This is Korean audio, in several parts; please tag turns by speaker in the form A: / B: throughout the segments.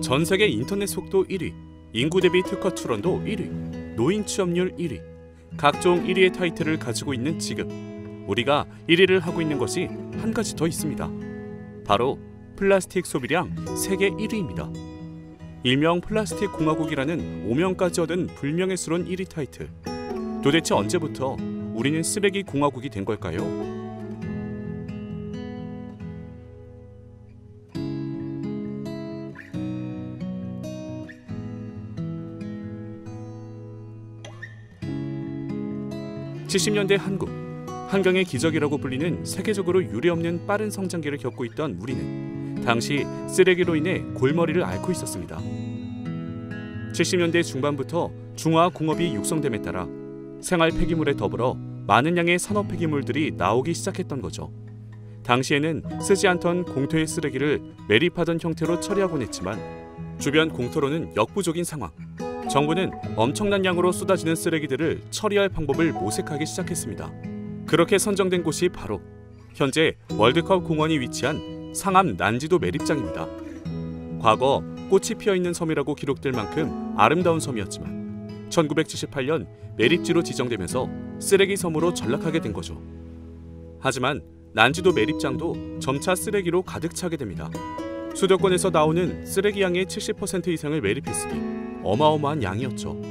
A: 전 세계 인터넷 속도 1위, 인구 대비 특허 출원도 1위, 노인 취업률 1위, 각종 1위의 타이틀을 가지고 있는 지금 우리가 1위를 하고 있는 것이 한 가지 더 있습니다. 바로 플라스틱 소비량 세계 1위입니다. 일명 플라스틱 공화국이라는 오명까지 얻은 불명예스러운 1위 타이틀. 도대체 언제부터 우리는 쓰레기 공화국이 된 걸까요? (70년대) 한국, 환경의 기적이라고 불리는 세계적으로 유례없는 빠른 성장기를 겪고 있던 우리는 당시 쓰레기로 인해 골머리를 앓고 있었습니다. 70년대 중반부터 중화공업이 육성됨에 따라 생활 폐기물에 더불어 많은 양의 산업 폐기물들이 나오기 시작했던 거죠. 당시에는 쓰지 않던 공터의 쓰레기를 매립하던 형태로 처리하곤 했지만 주변 공터로는 역부족인 상황. 정부는 엄청난 양으로 쏟아지는 쓰레기들을 처리할 방법을 모색하기 시작했습니다. 그렇게 선정된 곳이 바로 현재 월드컵 공원이 위치한 상암 난지도 매립장입니다. 과거 꽃이 피어있는 섬이라고 기록될 만큼 아름다운 섬이었지만 1978년 매립지로 지정되면서 쓰레기 섬으로 전락하게 된 거죠. 하지만 난지도 매립장도 점차 쓰레기로 가득 차게 됩니다. 수도권에서 나오는 쓰레기 양의 70% 이상을 매립했으니 어마어마한 양이었죠.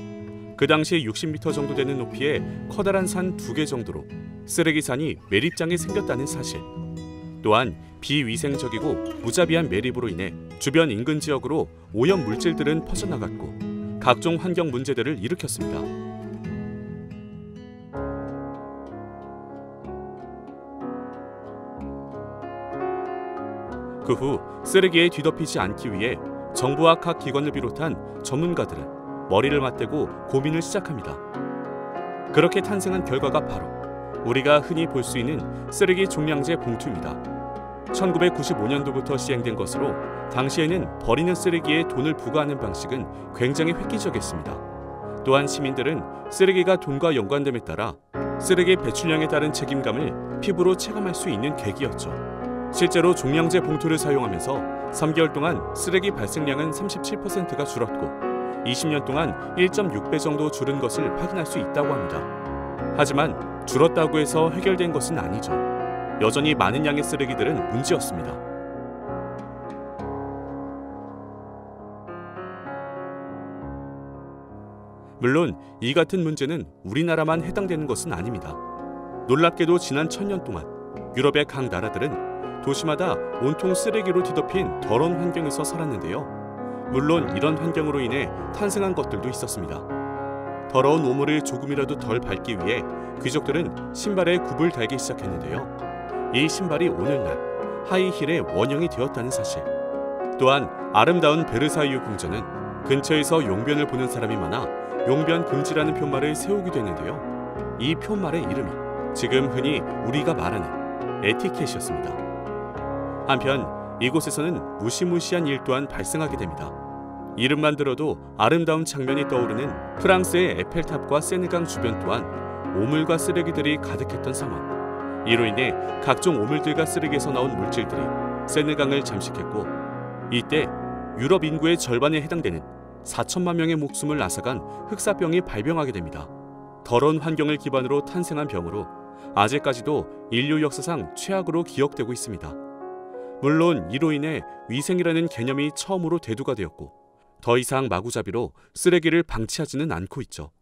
A: 그 당시에 60m 정도 되는 높이의 커다란 산 2개 정도로 쓰레기산이 매립장에 생겼다는 사실. 또한 비위생적이고 무자비한 매립으로 인해 주변 인근 지역으로 오염 물질들은 퍼져나갔고 각종 환경 문제들을 일으켰습니다. 그 후 쓰레기에 뒤덮이지 않기 위해 정부와 각 기관을 비롯한 전문가들은 머리를 맞대고 고민을 시작합니다. 그렇게 탄생한 결과가 바로 우리가 흔히 볼 수 있는 쓰레기 종량제 봉투입니다. 1995년도부터 시행된 것으로 당시에는 버리는 쓰레기에 돈을 부과하는 방식은 굉장히 획기적이었습니다. 또한 시민들은 쓰레기가 돈과 연관됨에 따라 쓰레기 배출량에 따른 책임감을 피부로 체감할 수 있는 계기였죠. 실제로 종량제 봉투를 사용하면서 3개월 동안 쓰레기 발생량은 37%가 줄었고 20년 동안 1.6배 정도 줄은 것을 확인할 수 있다고 합니다. 하지만 줄었다고 해서 해결된 것은 아니죠. 여전히 많은 양의 쓰레기들은 문제였습니다. 물론 이 같은 문제는 우리나라만 해당되는 것은 아닙니다. 놀랍게도 지난 1000년 동안 유럽의 각 나라들은 도시마다 온통 쓰레기로 뒤덮인 더러운 환경에서 살았는데요. 물론 이런 환경으로 인해 탄생한 것들도 있었습니다. 더러운 오물을 조금이라도 덜 밟기 위해 귀족들은 신발에 굽을 달기 시작했는데요. 이 신발이 오늘날 하이힐의 원형이 되었다는 사실. 또한 아름다운 베르사유 궁전은 근처에서 용변을 보는 사람이 많아 용변 금지라는 표말을 세우기도 했는데요. 이 표말의 이름이 지금 흔히 우리가 말하는 에티켓이었습니다. 한편 이곳에서는 무시무시한 일 또한 발생하게 됩니다. 이름만 들어도 아름다운 장면이 떠오르는 프랑스의 에펠탑과 세느강 주변 또한 오물과 쓰레기들이 가득했던 상황. 이로 인해 각종 오물들과 쓰레기에서 나온 물질들이 세느강을 잠식했고 이때 유럽 인구의 절반에 해당되는 4천만 명의 목숨을 앗아간 흑사병이 발병하게 됩니다. 더러운 환경을 기반으로 탄생한 병으로 아직까지도 인류 역사상 최악으로 기억되고 있습니다. 물론 이로 인해 위생이라는 개념이 처음으로 대두가 되었고 더 이상 마구잡이로 쓰레기를 방치하지는 않고 있죠.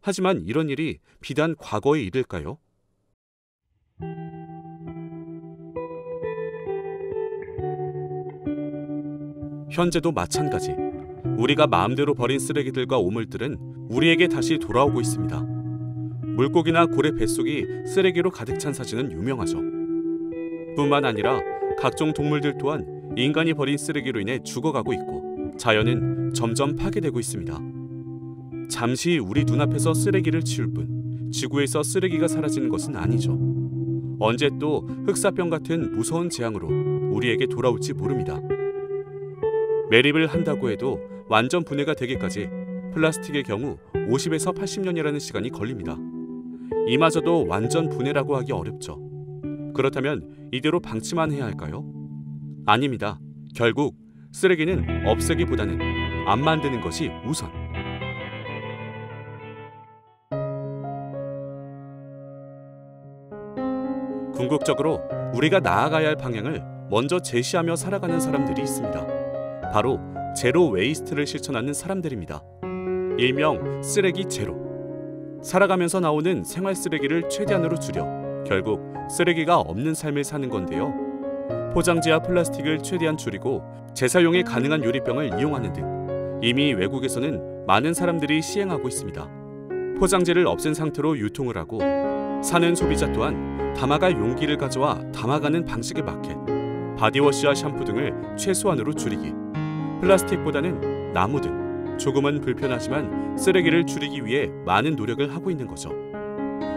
A: 하지만 이런 일이 비단 과거의 일일까요? 현재도 마찬가지. 우리가 마음대로 버린 쓰레기들과 오물들은 우리에게 다시 돌아오고 있습니다. 물고기나 고래 뱃속이 쓰레기로 가득 찬 사진은 유명하죠. 뿐만 아니라 각종 동물들 또한 인간이 버린 쓰레기로 인해 죽어가고 있고 자연은 점점 파괴되고 있습니다. 잠시 우리 눈앞에서 쓰레기를 치울 뿐 지구에서 쓰레기가 사라지는 것은 아니죠. 언제 또 흑사병 같은 무서운 재앙으로 우리에게 돌아올지 모릅니다. 매립을 한다고 해도 완전 분해가 되기까지 플라스틱의 경우 50에서 80년이라는 시간이 걸립니다. 이마저도 완전 분해라고 하기 어렵죠. 그렇다면 이대로 방치만 해야 할까요? 아닙니다. 결국 쓰레기는 없애기보다는 안 만드는 것이 우선. 궁극적으로 우리가 나아가야 할 방향을 먼저 제시하며 살아가는 사람들이 있습니다. 바로 제로 웨이스트를 실천하는 사람들입니다. 일명 쓰레기 제로. 살아가면서 나오는 생활 쓰레기를 최대한으로 줄여 결국 쓰레기가 없는 삶을 사는 건데요. 포장지와 플라스틱을 최대한 줄이고 재사용이 가능한 유리병을 이용하는 등 이미 외국에서는 많은 사람들이 시행하고 있습니다. 포장지를 없앤 상태로 유통을 하고 사는 소비자 또한 담아갈 용기를 가져와 담아가는 방식의 마켓, 바디워시와 샴푸 등을 최소한으로 줄이기, 플라스틱보다는 나무 등 조금은 불편하지만 쓰레기를 줄이기 위해 많은 노력을 하고 있는 거죠.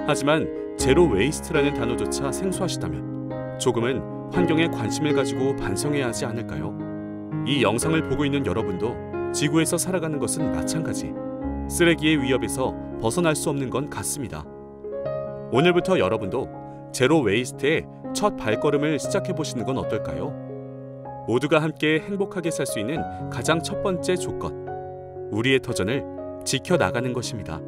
A: 하지만 제로 웨이스트라는 단어조차 생소하시다면 조금은 환경에 관심을 가지고 반성해야 하지 않을까요? 이 영상을 보고 있는 여러분도 지구에서 살아가는 것은 마찬가지 쓰레기의 위협에서 벗어날 수 없는 건 같습니다. 오늘부터 여러분도 제로 웨이스트의 첫 발걸음을 시작해 보시는 건 어떨까요? 모두가 함께 행복하게 살 수 있는 가장 첫 번째 조건, 우리의 터전을 지켜나가는 것입니다.